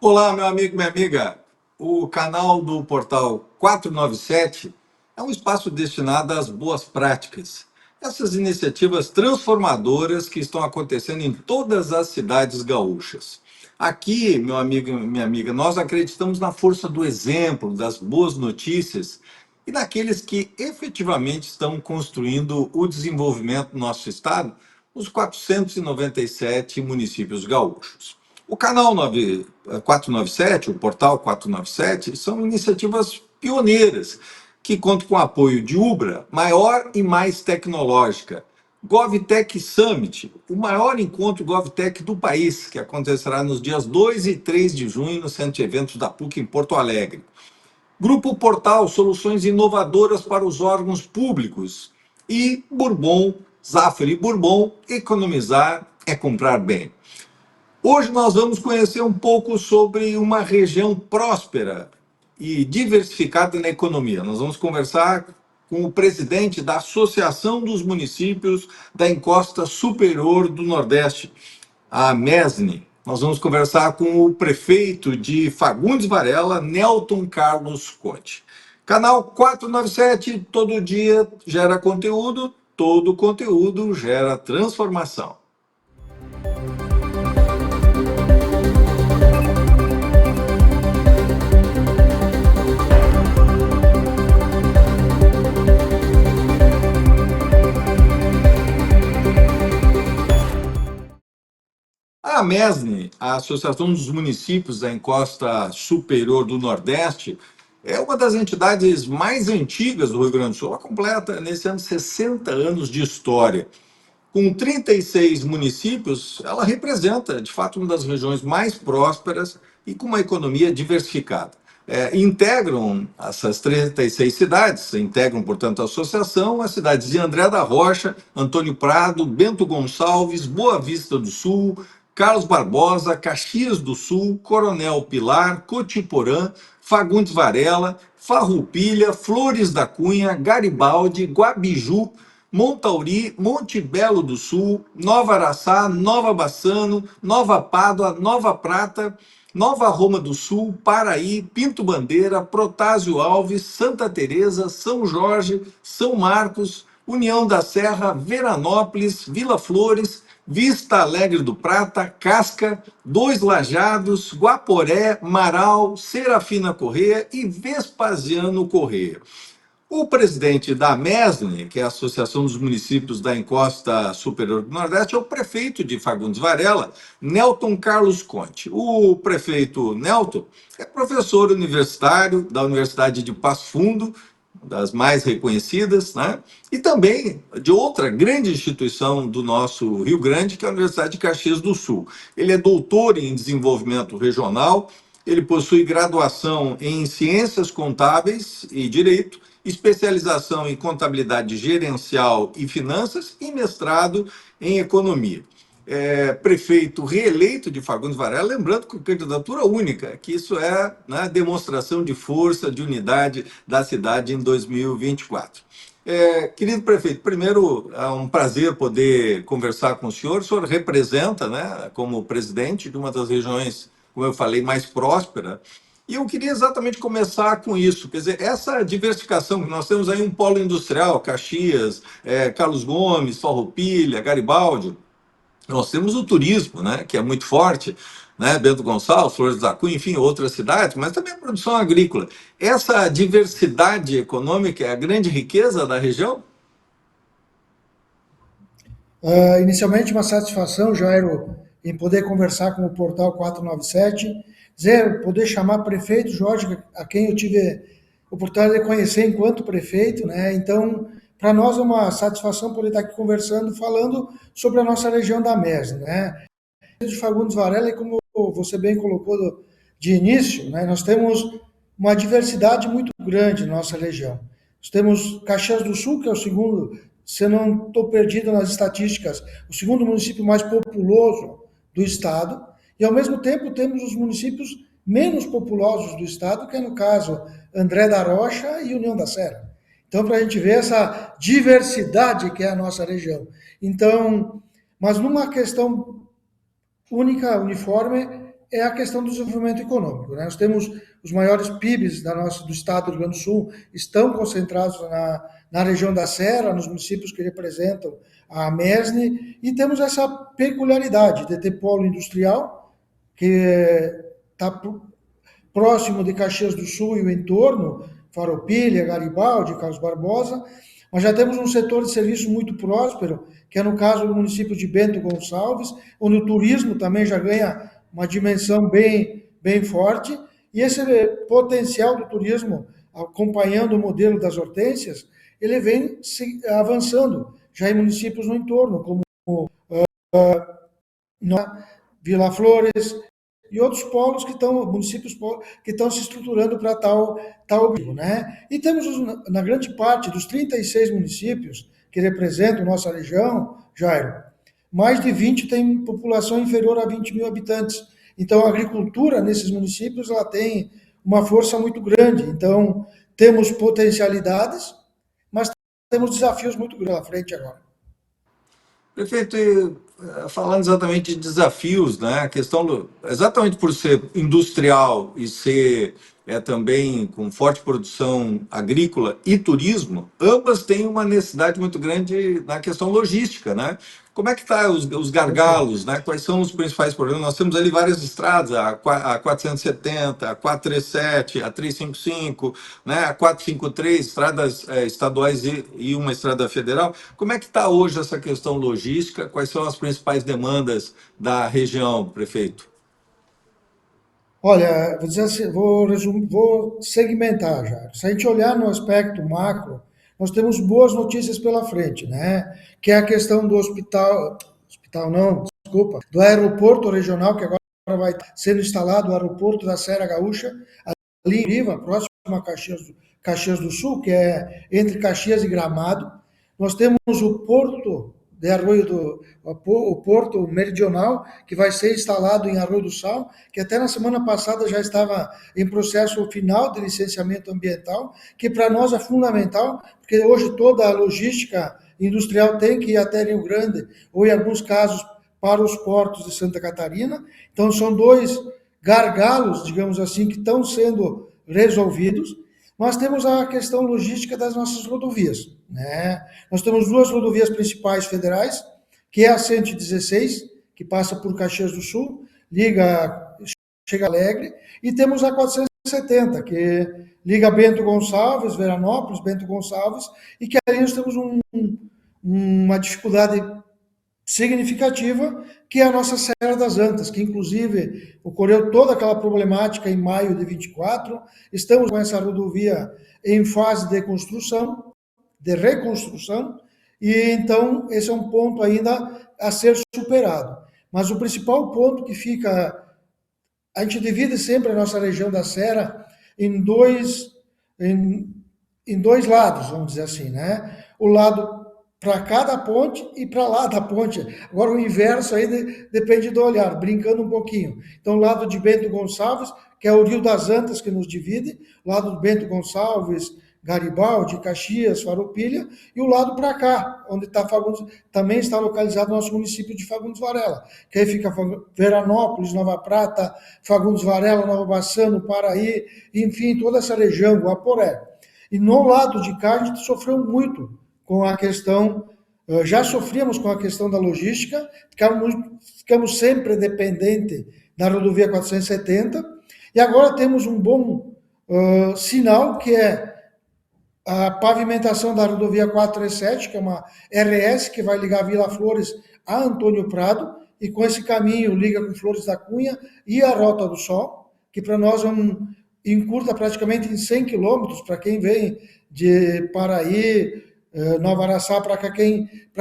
Olá, meu amigo, minha amiga. O canal do Portal 497 é um espaço destinado às boas práticas. Essas iniciativas transformadoras que estão acontecendo em todas as cidades gaúchas. Aqui, meu amigo, minha amiga, nós acreditamos na força do exemplo, das boas notícias e naqueles que efetivamente estão construindo o desenvolvimento do nosso estado, os 497 municípios gaúchos. O canal 497, o portal 497, são iniciativas pioneiras que contam com o apoio de Ubra, maior e mais tecnológica, GovTech Summit, o maior encontro GovTech do país, que acontecerá nos dias 2 e 3 de junho no Centro de Eventos da PUC em Porto Alegre. Grupo Portal, soluções inovadoras para os órgãos públicos. E Bourbon, Zaffer e Bourbon, economizar é comprar bem. Hoje nós vamos conhecer um pouco sobre uma região próspera e diversificada na economia. Nós vamos conversar com o presidente da Associação dos Municípios da Encosta Superior do Nordeste, a MESNI. Nós vamos conversar com o prefeito de Fagundes Varela, Nelton Carlos Conte. Canal 497, todo dia gera conteúdo, todo conteúdo gera transformação. A MESNI, a Associação dos Municípios da Encosta Superior do Nordeste, é uma das entidades mais antigas do Rio Grande do Sul. Ela completa, nesse ano, 60 anos de história. Com 36 municípios, ela representa, de fato, uma das regiões mais prósperas e com uma economia diversificada. Integram essas 36 cidades, integram, portanto, a associação, as cidades de André da Rocha, Antônio Prado, Bento Gonçalves, Boa Vista do Sul, Carlos Barbosa, Caxias do Sul, Coronel Pilar, Cotiporã, Fagundes Varela, Farroupilha, Flores da Cunha, Garibaldi, Guabiju, Montauri, Monte Belo do Sul, Nova Araçá, Nova Bassano, Nova Pádua, Nova Prata, Nova Roma do Sul, Paraí, Pinto Bandeira, Protásio Alves, Santa Teresa, São Jorge, São Marcos, União da Serra, Veranópolis, Vila Flores, Vista Alegre do Prata, Casca, Dois Lajados, Guaporé, Marau, Serafina Corrêa e Vespasiano Corrêa. O presidente da MESNI, que é a Associação dos Municípios da Encosta Superior do Nordeste, é o prefeito de Fagundes Varela, Nelton Carlos Conte. O prefeito Nelton é professor universitário da Universidade de Passo Fundo, das mais reconhecidas, né? E também de outra grande instituição do nosso Rio Grande, que é a Universidade de Caxias do Sul. Ele é doutor em desenvolvimento regional, ele possui graduação em ciências contábeis e direito, especialização em contabilidade gerencial e finanças e mestrado em economia. Prefeito reeleito de Fagundes Varela, lembrando que candidatura única, que isso é, né, demonstração de força, de unidade da cidade em 2024. Querido prefeito, primeiro é um prazer poder conversar com o senhor. O senhor representa, né, como presidente de uma das regiões, como eu falei, mais próspera. E eu queria exatamente começar com isso, quer dizer, essa diversificação, nós temos aí um polo industrial, Caxias, Carlos Gomes, Farroupilha, Garibaldi. Nós temos o turismo, né, que é muito forte, né, Bento Gonçalves, Flores da Cunha, enfim, outras cidades, mas também a produção agrícola. Essa diversidade econômica é a grande riqueza da região? Inicialmente, uma satisfação, Jairo, em poder conversar com o Portal 497, poder chamar prefeito Jorge, a quem eu tive a oportunidade de conhecer enquanto prefeito, né? Então, para nós é uma satisfação poder estar aqui conversando, falando sobre a nossa região da MES, né? De Fagundes Varela, e como você bem colocou de início, né, nós temos uma diversidade muito grande na nossa região. Nós temos Caxias do Sul, que é o segundo, se eu não estou perdido nas estatísticas, o segundo município mais populoso do estado, e ao mesmo tempo temos os municípios menos populosos do estado, que é no caso André da Rocha e União da Serra. Então, para a gente ver essa diversidade que é a nossa região. Então, mas numa questão única, uniforme, é a questão do desenvolvimento econômico, né? Nós temos os maiores PIBs do estado do Rio Grande do Sul, estão concentrados na região da Serra, nos municípios que representam a MESNE, e temos essa peculiaridade de ter polo industrial, que está próximo de Caxias do Sul e o entorno, Farroupilha, Garibaldi, Carlos Barbosa, mas já temos um setor de serviço muito próspero, que é no caso do município de Bento Gonçalves, onde o turismo também já ganha uma dimensão bem forte, e esse potencial do turismo, acompanhando o modelo das hortênsias, ele vem avançando, já em municípios no entorno, como Vila Flores, e outros polos que estão, municípios que estão se estruturando para tal objetivo, né? E temos, na grande parte dos 36 municípios que representam nossa região, Jairo, mais de 20 têm população inferior a 20 mil habitantes. Então, a agricultura nesses municípios ela tem uma força muito grande. Então, temos potencialidades, mas temos desafios muito grandes à frente agora. Prefeito, e, falando exatamente de desafios, né? A questão exatamente por ser industrial e ser também com forte produção agrícola e turismo, ambas têm uma necessidade muito grande na questão logística, né? Como é que tá os gargalos, né? Quais são os principais problemas? Nós temos ali várias estradas, a 470, a 437, a 355, né? A 453, estradas estaduais e uma estrada federal. Como é que está hoje essa questão logística? Quais são as principais demandas da região, prefeito? Olha, vou dizer assim, vou segmentar já. Se a gente olhar no aspecto macro, nós temos boas notícias pela frente, né? Que é a questão do hospital não, desculpa, do aeroporto regional, que agora vai sendo instalado o aeroporto da Serra Gaúcha, ali em Riva, próximo a Caxias do Sul, que é entre Caxias e Gramado. Nós temos o porto de o porto meridional, que vai ser instalado em Arroio do Sal, que até na semana passada já estava em processo final de licenciamento ambiental, que para nós é fundamental, porque hoje toda a logística industrial tem que ir até Rio Grande, ou em alguns casos para os portos de Santa Catarina. Então são dois gargalos, digamos assim, que estão sendo resolvidos. Nós temos a questão logística das nossas rodovias, né? Nós temos duas rodovias principais federais, que é a 116, que passa por Caxias do Sul, chega a Alegre, e temos a 470, que liga Bento Gonçalves, Veranópolis, Bento Gonçalves, e que aí nós temos uma dificuldade significativa, que é a nossa Serra das Antas, que inclusive ocorreu toda aquela problemática em maio de 24. Estamos com essa rodovia em fase de construção, de reconstrução, e então esse é um ponto ainda a ser superado. Mas o principal ponto que fica, a gente divide sempre a nossa região da Serra em dois lados, vamos dizer assim, né? O lado para cada ponte e para lá da ponte. Agora o inverso aí depende do olhar, brincando um pouquinho. Então, o lado de Bento Gonçalves, que é o Rio das Antas que nos divide, o lado do Bento Gonçalves, Garibaldi, Caxias, Farroupilha, e o lado para cá, onde está Fagundes, também está localizado o nosso município de Fagundes Varela, que aí fica Veranópolis, Nova Prata, Fagundes Varela, Nova Bassano, Paraí, enfim, toda essa região, Guaporé. E no lado de cá a gente sofreu muito com a questão, já sofríamos com a questão da logística, ficamos sempre dependentes da rodovia 470, e agora temos um bom sinal, que é a pavimentação da rodovia 437, que é uma RS, que vai ligar Vila Flores a Antônio Prado, e com esse caminho liga com Flores da Cunha e a Rota do Sol, que para nós encurta praticamente em 100 quilômetros, para quem vem de Paraí, Nova Araçá, para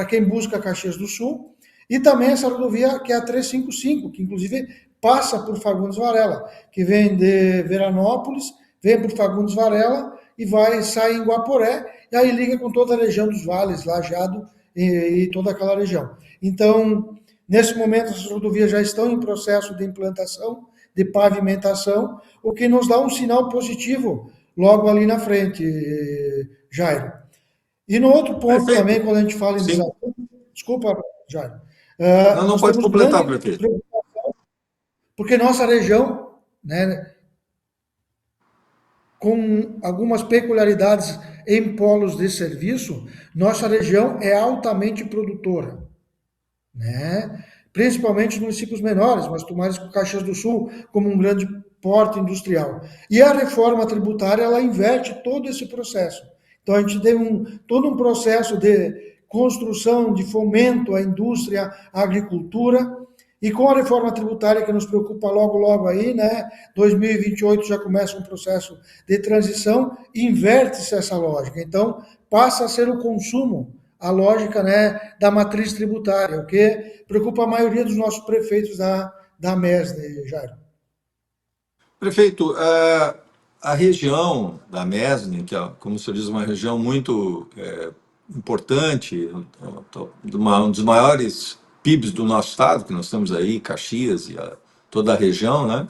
quem busca Caxias do Sul, e também essa rodovia que é a 355, que inclusive passa por Fagundes Varela, que vem de Veranópolis, vem por Fagundes Varela e sai em Guaporé, e aí liga com toda a região dos vales, Lajeado e toda aquela região. Então, nesse momento, essas rodovias já estão em processo de implantação, de pavimentação, o que nos dá um sinal positivo logo ali na frente, Jairo. E no outro ponto Perfeito. também, quando a gente fala em Sim. desafio, desculpa, Jairo, Não pode completar, prefeito. porque nossa região, né, com algumas peculiaridades em polos de serviço, nossa região é altamente produtora, né? Principalmente nos municípios menores, mas tomares com Caxias do Sul como um grande porto industrial. E a reforma tributária, ela inverte todo esse processo. Então, a gente tem todo um processo de construção, de fomento à indústria, à agricultura, e com a reforma tributária que nos preocupa logo, logo aí, né? 2028 já começa um processo de transição, inverte-se essa lógica. Então, passa a ser o consumo a lógica, né, da matriz tributária, o que preocupa a maioria dos nossos prefeitos da MESD, Jairo. Prefeito, a região da Mesne, que é, como o senhor diz, uma região muito importante, um dos maiores PIBs do nosso estado, que nós temos aí, Caxias e toda a região, né?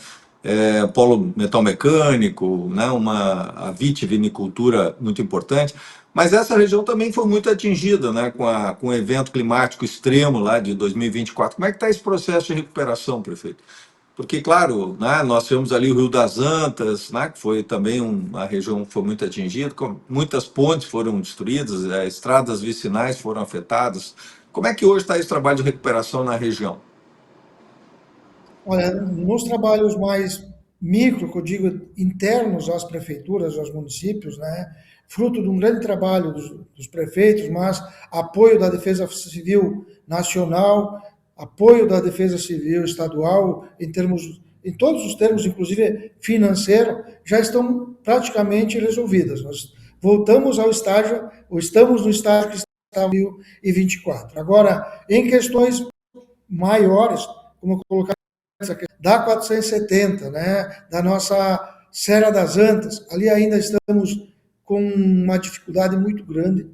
Polo metal mecânico, né? A vitivinicultura muito importante. Mas essa região também foi muito atingida, né? Com o evento climático extremo lá de 2024. Como é que está esse processo de recuperação, prefeito? Porque, claro, né, nós tivemos ali o Rio das Antas, né, que foi também uma região que foi muito atingida, muitas pontes foram destruídas, estradas vicinais foram afetadas. Como é que hoje está esse trabalho de recuperação na região? Olha, nos trabalhos mais micro, que eu digo internos às prefeituras, aos municípios, né, fruto de um grande trabalho dos prefeitos, mas apoio da Defesa Civil Nacional, apoio da Defesa Civil Estadual, em todos os termos, inclusive financeiro, já estão praticamente resolvidas. Nós voltamos ao estágio, ou estamos no estágio que estava em 2024. Agora, em questões maiores, como eu colocar da 470, né, da nossa Serra das Antas, ali ainda estamos com uma dificuldade muito grande.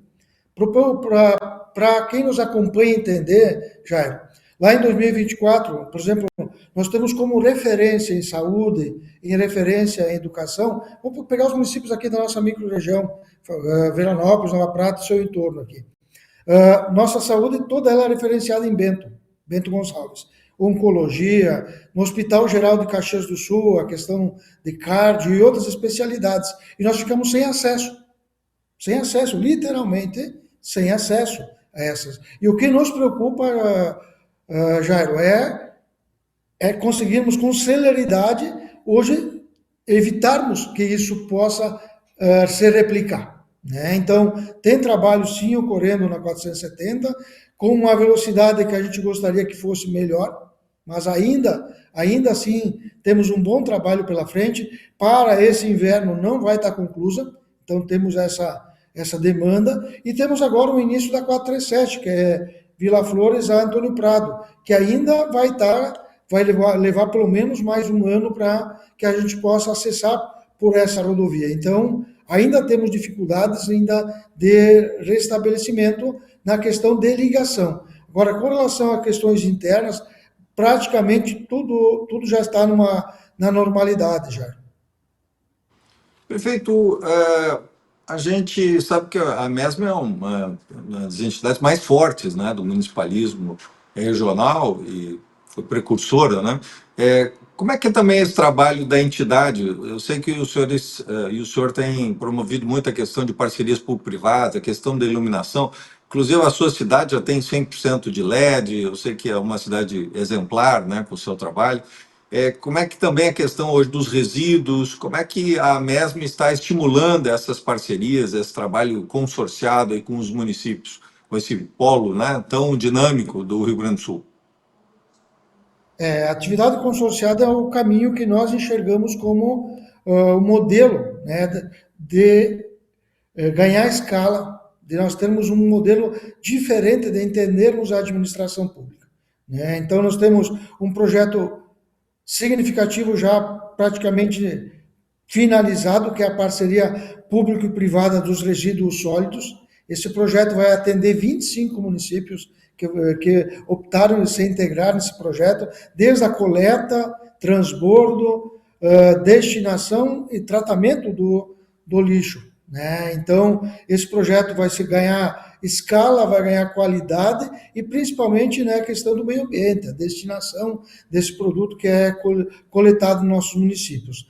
Para quem nos acompanha entender, Jair, lá em 2024, por exemplo, nós temos como referência em saúde, em referência em educação, vamos pegar os municípios aqui da nossa microrregião, Veranópolis, Nova Prata e seu entorno aqui. Nossa saúde toda ela é referenciada em Bento Gonçalves. Oncologia, no Hospital Geral de Caxias do Sul, a questão de cardio e outras especialidades. E nós ficamos sem acesso, literalmente sem acesso a essas. E o que nos preocupa, Jairo, é conseguirmos com celeridade hoje evitarmos que isso possa se replicar. Né? Então, tem trabalho sim ocorrendo na 470, com uma velocidade que a gente gostaria que fosse melhor, mas ainda assim temos um bom trabalho pela frente. Para esse inverno não vai estar conclusa, então temos essa demanda, e temos agora o início da 437, que é Vila Flores a Antônio Prado, que ainda vai levar pelo menos mais um ano para que a gente possa acessar por essa rodovia. Então, ainda temos dificuldades ainda de restabelecimento na questão de ligação. Agora, com relação a questões internas, praticamente tudo já está na normalidade já. Prefeito, a gente sabe que a MESM é uma das entidades mais fortes, né, do municipalismo regional e foi precursora, né? Como é que é também esse trabalho da entidade? Eu sei que os senhores e o senhor têm promovido muito a questão de parcerias público-privadas, a questão da iluminação. Inclusive, a sua cidade já tem 100% de LED, eu sei que é uma cidade exemplar, né, com o seu trabalho. Como é que também a questão hoje dos resíduos, como é que a MESM está estimulando essas parcerias, esse trabalho consorciado aí com os municípios, com esse polo, né, tão dinâmico do Rio Grande do Sul? A atividade consorciada é o caminho que nós enxergamos como o modelo, né, de ganhar escala, de nós termos um modelo diferente de entendermos a administração pública. Né? Então, nós temos um projeto significativo já praticamente finalizado, que é a parceria público e privada dos resíduos sólidos. Esse projeto vai atender 25 municípios que optaram em se integrar nesse projeto, desde a coleta, transbordo, destinação e tratamento do lixo. Né? Então, esse projeto vai se ganhar escala, vai ganhar qualidade e principalmente, né, a questão do meio ambiente, a destinação desse produto que é coletado nos nossos municípios.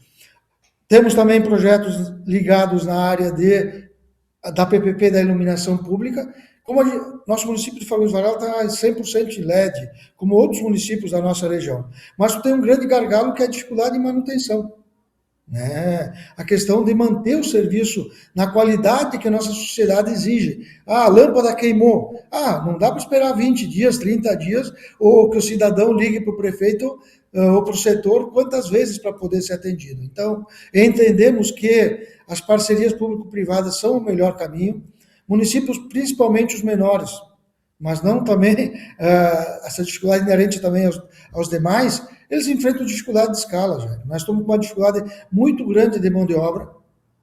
Temos também projetos ligados na área da PPP da iluminação pública. Como nosso município de Fagundes Varal está 100% em LED, como outros municípios da nossa região. Mas tem um grande gargalo que é a dificuldade de manutenção, né? A questão de manter o serviço na qualidade que a nossa sociedade exige. Ah, a lâmpada queimou. Ah, não dá para esperar 20 dias, 30 dias, ou que o cidadão ligue para o prefeito ou para o setor quantas vezes para poder ser atendido. Então, entendemos que as parcerias público-privadas são o melhor caminho, municípios, principalmente os menores, mas não também essa dificuldade inerente também aos demais, eles enfrentam dificuldade de escala, já. Nós estamos com uma dificuldade muito grande de mão de obra,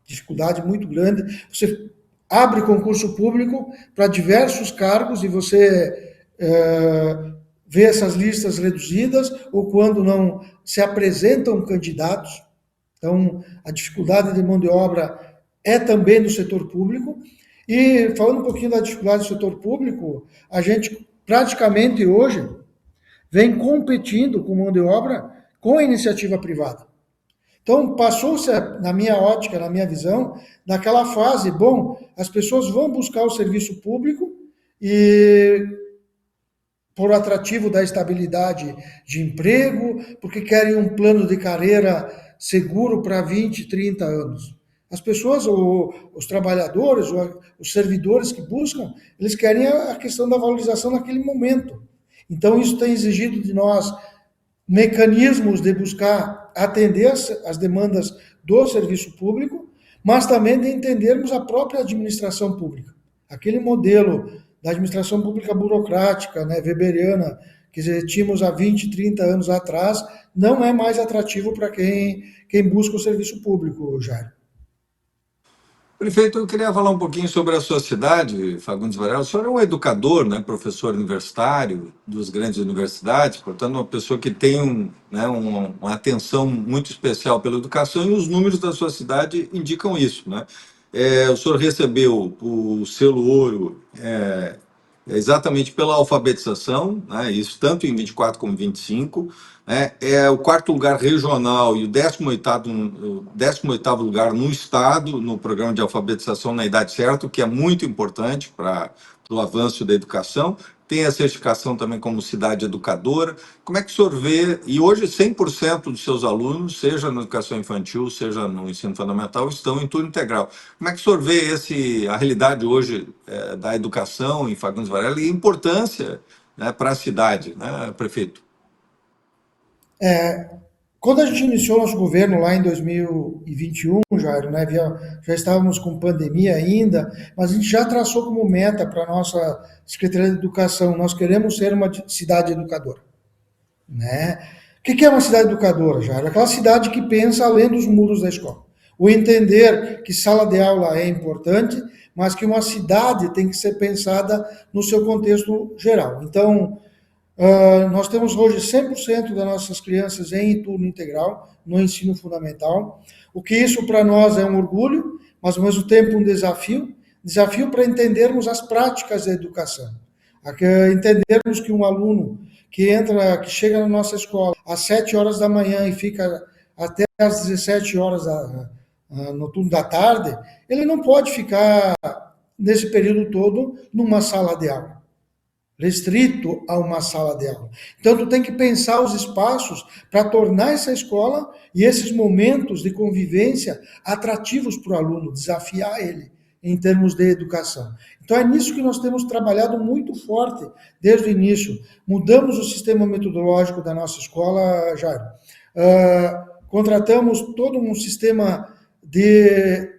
dificuldade muito grande. Você abre concurso público para diversos cargos e você vê essas listas reduzidas ou quando não se apresentam candidatos. Então, a dificuldade de mão de obra é também do setor público. E falando um pouquinho da dificuldade do setor público, a gente praticamente hoje vem competindo com mão de obra com a iniciativa privada. Então, passou-se, na minha ótica, na minha visão, daquela fase, bom, as pessoas vão buscar o serviço público e por atrativo da estabilidade de emprego, porque querem um plano de carreira seguro para 20, 30 anos. As pessoas, os trabalhadores, os servidores que buscam, eles querem a questão da valorização naquele momento. Então, isso tem exigido de nós mecanismos de buscar atender as demandas do serviço público, mas também de entendermos a própria administração pública. Aquele modelo da administração pública burocrática, né, weberiana, que tínhamos há 20, 30 anos atrás, não é mais atrativo para quem busca o serviço público, Jair. Prefeito, eu queria falar um pouquinho sobre a sua cidade, Fagundes Varela. O senhor é um educador, né, professor universitário das grandes universidades, portanto, uma pessoa que tem uma atenção muito especial pela educação e os números da sua cidade indicam isso, né? O senhor recebeu o selo ouro exatamente pela alfabetização, né, isso tanto em 24 como 25, né, é o quarto lugar regional e o 18º lugar no estado, no programa de alfabetização na idade certa, o que é muito importante para o avanço da educação. Tem a certificação também como cidade educadora. Como é que o senhor vê, e hoje 100% dos seus alunos, seja na educação infantil, seja no ensino fundamental, estão em turno integral. Como é que o senhor vê a realidade hoje da educação em Fagundes Varela e a importância, né, para a cidade, né, prefeito? Quando a gente iniciou nosso governo lá em 2021, Jairo, né, já estávamos com pandemia ainda, mas a gente já traçou como meta para a nossa Secretaria de Educação, nós queremos ser uma cidade educadora, né? O que é uma cidade educadora, Jairo? Aquela cidade que pensa além dos muros da escola. O entender que sala de aula é importante, mas que uma cidade tem que ser pensada no seu contexto geral. Então, nós temos hoje 100% das nossas crianças em turno integral, no ensino fundamental, o que isso para nós é um orgulho, mas ao mesmo tempo um desafio para entendermos as práticas da educação, entendermos que um aluno que chega na nossa escola às 7 horas da manhã e fica até às 17 horas no turno da tarde, ele não pode ficar nesse período todo numa sala de aula, restrito a uma sala de aula. Então, tu tem que pensar os espaços para tornar essa escola e esses momentos de convivência atrativos para o aluno, desafiar ele em termos de educação. Então, é nisso que nós temos trabalhado muito forte desde o início. Mudamos o sistema metodológico da nossa escola, Jairo. Contratamos todo um sistema de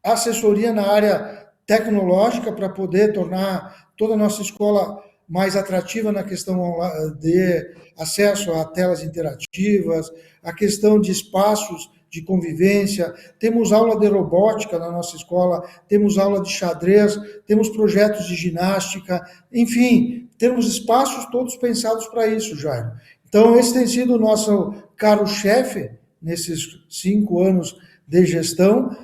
assessoria na área tecnológica para poder tornar toda a nossa escola mais atrativa na questão de acesso a telas interativas, a questão de espaços de convivência, temos aula de robótica na nossa escola, temos aula de xadrez, temos projetos de ginástica, enfim, temos espaços todos pensados para isso, Jairo. Então, esse tem sido o nosso carro-chefe nesses 5 anos de gestão,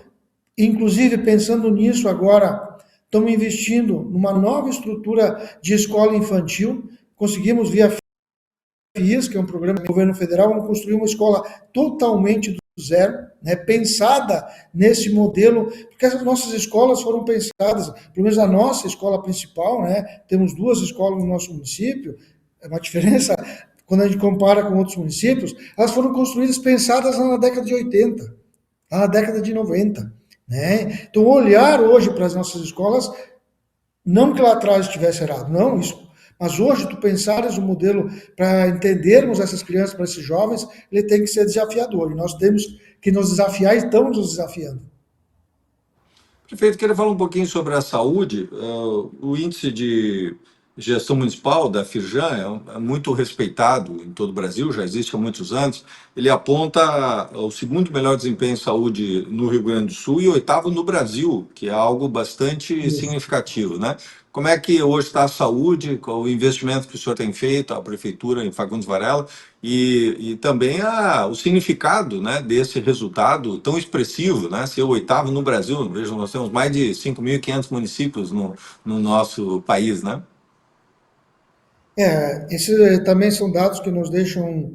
inclusive pensando nisso agora, estamos investindo numa nova estrutura de escola infantil, conseguimos via FIES, que é um programa do governo federal, vamos construir uma escola totalmente do zero, né, pensada nesse modelo, porque as nossas escolas foram pensadas, pelo menos a nossa escola principal, né, temos duas escolas no nosso município, é uma diferença quando a gente compara com outros municípios, elas foram construídas pensadas na década de 80, lá na década de 90. Né? Então, olhar hoje para as nossas escolas, não que lá atrás estivesse errado, não, isso. Mas hoje, tu pensares o modelo para entendermos essas crianças, para esses jovens, ele tem que ser desafiador. E nós temos que nos desafiar e estamos nos desafiando. Prefeito, queria falar um pouquinho sobre a saúde. O índice de gestão municipal da Firjan é muito respeitado em todo o Brasil, já existe há muitos anos. Ele aponta o segundo melhor desempenho em saúde no Rio Grande do Sul e oitavo no Brasil, que é algo bastante Isso. significativo, né? Como é que hoje está a saúde, qual o investimento que o senhor tem feito, a prefeitura em Fagundes Varela, e também o significado, né, desse resultado tão expressivo, né, ser o oitavo no Brasil. Vejam, nós temos mais de 5.500 municípios no nosso país, né? Esses também são dados que nos deixam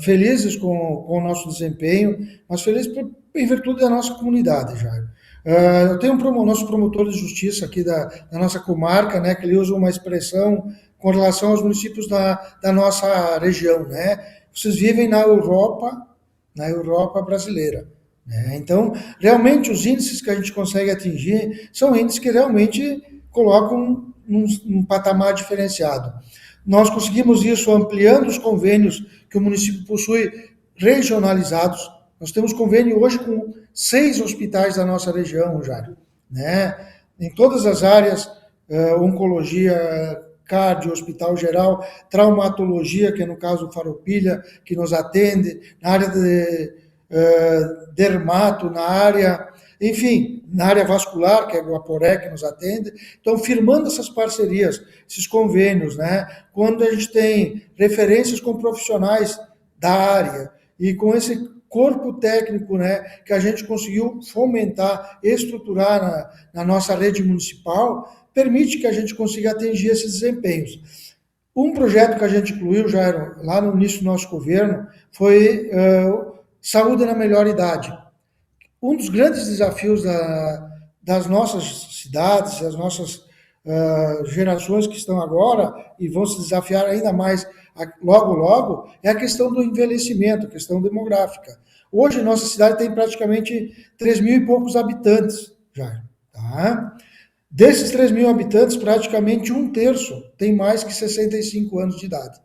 felizes com o nosso desempenho, mas felizes em virtude da nossa comunidade, Jair. Eu tenho nosso promotor de justiça aqui da nossa comarca, né, que ele usa uma expressão com relação aos municípios da nossa região, né? Vocês vivem na Europa brasileira. Né? Então, realmente, os índices que a gente consegue atingir são índices que realmente colocam num patamar diferenciado. Nós conseguimos isso ampliando os convênios que o município possui regionalizados. Nós temos convênio hoje com 6 hospitais da nossa região, Jário, né? Em todas as áreas, oncologia, cardio, hospital geral, traumatologia, que é no caso o Faropilha, que nos atende, na área de dermato, na área, enfim, na área vascular, que é o Aporé, que nos atende. Então, firmando essas parcerias, esses convênios, né? Quando a gente tem referências com profissionais da área e com esse corpo técnico, né, que a gente conseguiu fomentar, estruturar na nossa rede municipal, permite que a gente consiga atingir esses desempenhos. Um projeto que a gente incluiu, já lá no início do nosso governo, foi saúde na melhor idade. Um dos grandes desafios das nossas cidades, das nossas gerações que estão agora e vão se desafiar ainda mais logo, logo, é a questão do envelhecimento, a questão demográfica. Hoje, nossa cidade tem praticamente 3 mil e poucos habitantes, já. Tá? Desses 3 mil habitantes, praticamente um terço tem mais que 65 anos de idade.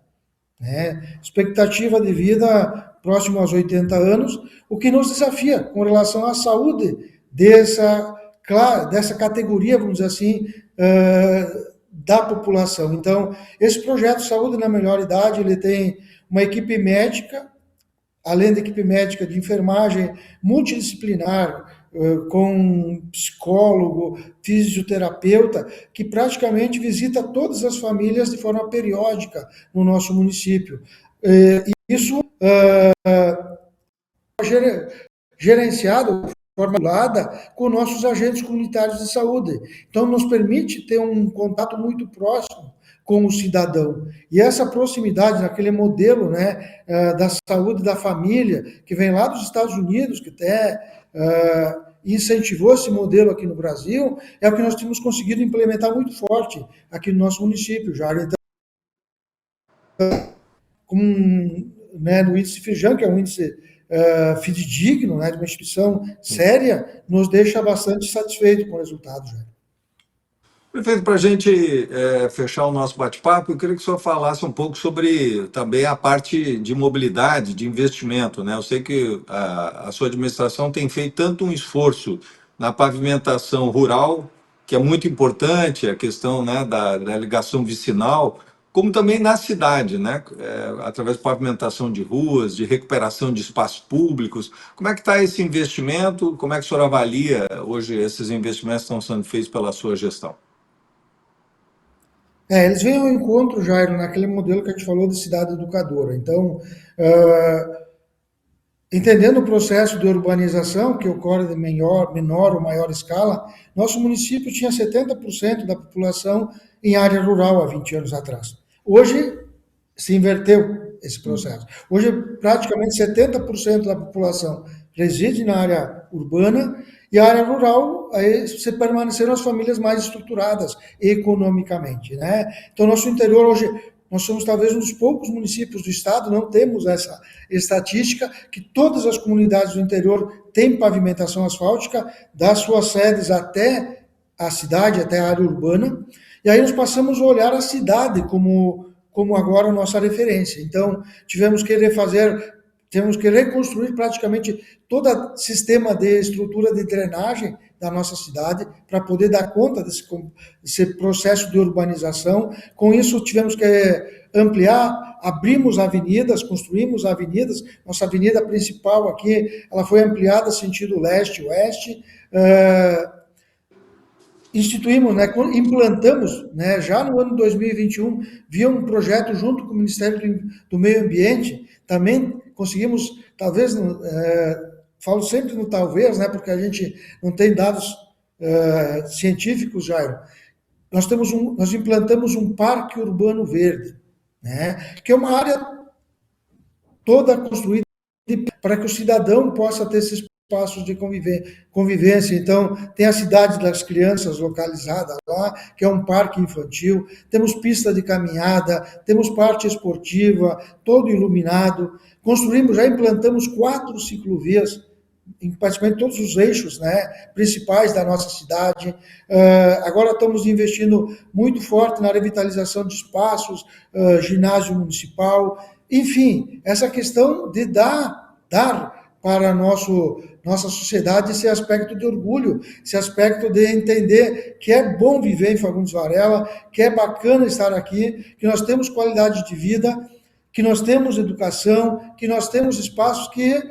Né? Expectativa de vida próximo aos 80 anos, o que nos desafia com relação à saúde dessa categoria, vamos dizer assim, da população. Então, esse projeto Saúde na Melhor Idade, ele tem uma equipe médica, além da equipe médica de enfermagem multidisciplinar, com psicólogo, fisioterapeuta, que praticamente visita todas as famílias de forma periódica no nosso município. Isso gerenciado de forma regulada com nossos agentes comunitários de saúde. Então, nos permite ter um contato muito próximo com o cidadão. E essa proximidade, naquele modelo, né, da saúde da família, que vem lá dos Estados Unidos, que até incentivou esse modelo aqui no Brasil, é o que nós temos conseguido implementar muito forte aqui no nosso município, já. Então, né, no índice Fijan, que é um índice fidedigno, né, de uma instituição séria, nos deixa bastante satisfeito com o resultado, já. Prefeito, para a gente fechar o nosso bate-papo, eu queria que o senhor falasse um pouco sobre também a parte de mobilidade, de investimento, né? Eu sei que a sua administração tem feito tanto um esforço na pavimentação rural, que é muito importante, a questão, né, da ligação vicinal, como também na cidade, né? Através de pavimentação de ruas, de recuperação de espaços públicos. Como é que está esse investimento? Como é que o senhor avalia hoje esses investimentos que estão sendo feitos pela sua gestão? Eles vêm ao encontro, Jairo, naquele modelo que a gente falou de cidade educadora. Então, uh, entendendo o processo de urbanização que ocorre de menor ou maior escala, nosso município tinha 70% da população em área rural há 20 anos atrás. Hoje se inverteu esse processo. Hoje, praticamente 70% da população reside na área urbana e a área rural, aí se permaneceram as famílias mais estruturadas economicamente, né? Então, nosso interior hoje, nós somos talvez um dos poucos municípios do estado, não temos essa estatística, que todas as comunidades do interior têm pavimentação asfáltica, das suas sedes até a cidade, até a área urbana, e aí nós passamos a olhar a cidade como agora a nossa referência. Então, temos que reconstruir praticamente todo o sistema de estrutura de drenagem da nossa cidade para poder dar conta desse processo de urbanização. Com isso, tivemos que ampliar, abrimos avenidas, construímos avenidas. Nossa avenida principal aqui, ela foi ampliada sentido leste-oeste. Instituímos, né, implantamos, né, já no ano 2021, via um projeto junto com o Ministério do Meio Ambiente, também conseguimos, talvez, falo sempre no talvez, né, porque a gente não tem dados científicos, Jairo. Nós implantamos um parque urbano verde, né, que é uma área toda construída para que o cidadão possa ter esses espaços de convivência. Então, tem a cidade das crianças localizada lá, que é um parque infantil, temos pista de caminhada, temos parte esportiva, todo iluminado. Construímos, já implantamos 4 ciclovias em praticamente todos os eixos, né, principais da nossa cidade. Agora estamos investindo muito forte na revitalização de espaços, ginásio municipal, enfim, essa questão de dar para nossa sociedade esse aspecto de orgulho, esse aspecto de entender que é bom viver em Fagundes Varela, que é bacana estar aqui, que nós temos qualidade de vida, que nós temos educação, que nós temos espaços que,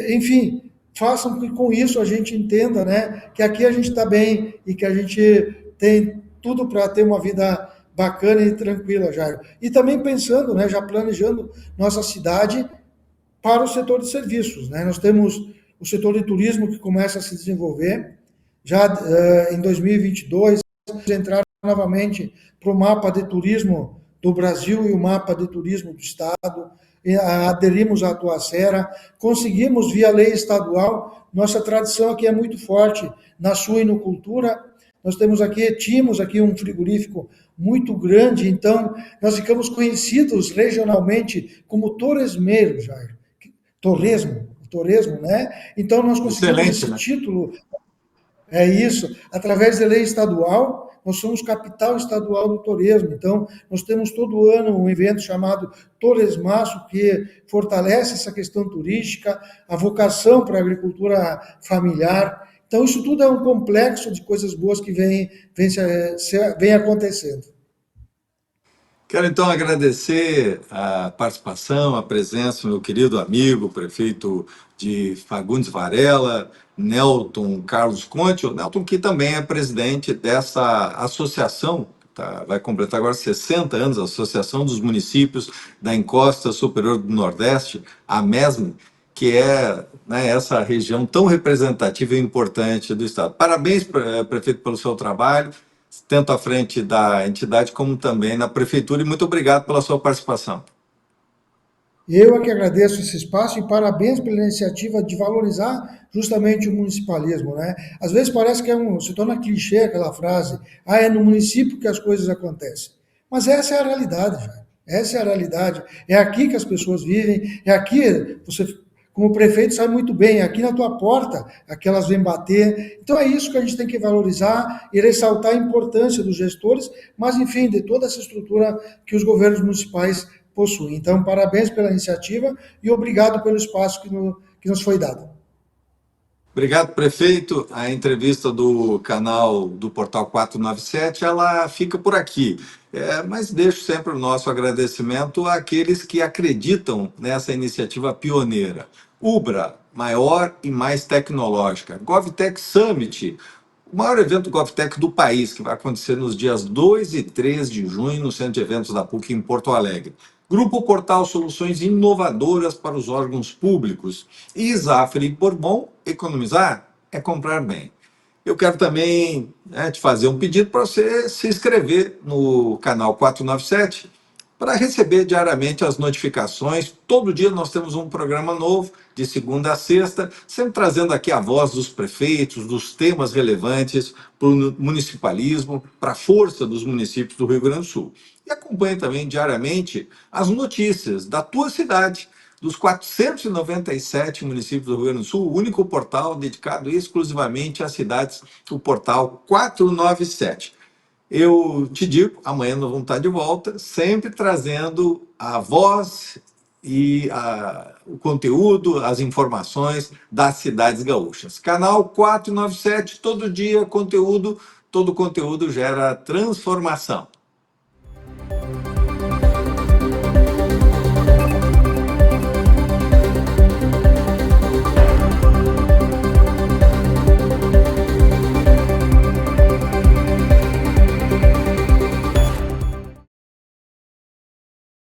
enfim, façam que com isso a gente entenda, né, que aqui a gente está bem e que a gente tem tudo para ter uma vida bacana e tranquila, Jairo. E também pensando, né, já planejando nossa cidade para o setor de serviços, né? Nós temos o setor de turismo que começa a se desenvolver. Já em 2022, entrar novamente para o mapa de turismo do Brasil e o mapa de turismo do Estado. Aderimos à Atuacera, conseguimos via lei estadual. Nossa tradição aqui é muito forte na suinocultura. Tínhamos aqui um frigorífico muito grande, então nós ficamos conhecidos regionalmente como torresmeiros, Jair. Torresmo, né? Então nós conseguimos Excelente, esse né? título, é isso, através da lei estadual. Nós somos capital estadual do torresmo, então nós temos todo ano um evento chamado Torresmaço, que fortalece essa questão turística, a vocação para a agricultura familiar. Então isso tudo é um complexo de coisas boas que vem acontecendo. Quero então agradecer a participação, a presença do meu querido amigo, prefeito de Fagundes Varela, Nelton Carlos Conte, o Nelton que também é presidente dessa associação, tá, vai completar agora 60 anos, a Associação dos Municípios da Encosta Superior do Nordeste, a MESM, que é, né, essa região tão representativa e importante do Estado. Parabéns, prefeito, pelo seu trabalho, tanto à frente da entidade como também na prefeitura, e muito obrigado pela sua participação. Eu é que agradeço esse espaço e parabéns pela iniciativa de valorizar justamente o municipalismo, né? Às vezes parece que se torna clichê aquela frase, é no município que as coisas acontecem. Mas essa é a realidade, já. Essa é a realidade. É aqui que as pessoas vivem, é aqui, você, como prefeito, sabe muito bem, é aqui na tua porta é que elas vêm bater. Então é isso que a gente tem que valorizar e ressaltar a importância dos gestores, mas enfim, de toda essa estrutura que os governos municipais possui. Então, parabéns pela iniciativa e obrigado pelo espaço que nos foi dado. Obrigado, prefeito. A entrevista do canal do Portal 497, ela fica por aqui. Mas deixo sempre o nosso agradecimento àqueles que acreditam nessa iniciativa pioneira. Ubra, maior e mais tecnológica. GovTech Summit, o maior evento GovTech do país, que vai acontecer nos dias 2 e 3 de junho no Centro de Eventos da PUC em Porto Alegre. Grupo Portal Soluções Inovadoras para os Órgãos Públicos. E Zafre Bourbon, economizar é comprar bem. Eu quero também, né, te fazer um pedido para você se inscrever no canal 497 para receber diariamente as notificações. Todo dia nós temos um programa novo, de segunda a sexta, sempre trazendo aqui a voz dos prefeitos, dos temas relevantes para o municipalismo, para a força dos municípios do Rio Grande do Sul. E acompanhe também diariamente as notícias da tua cidade, dos 497 municípios do Rio Grande do Sul, o único portal dedicado exclusivamente às cidades, o portal 497. Eu te digo, amanhã nós vamos estar de volta, sempre trazendo a voz e o conteúdo, as informações das cidades gaúchas. Canal 497, todo dia conteúdo, todo conteúdo gera transformação.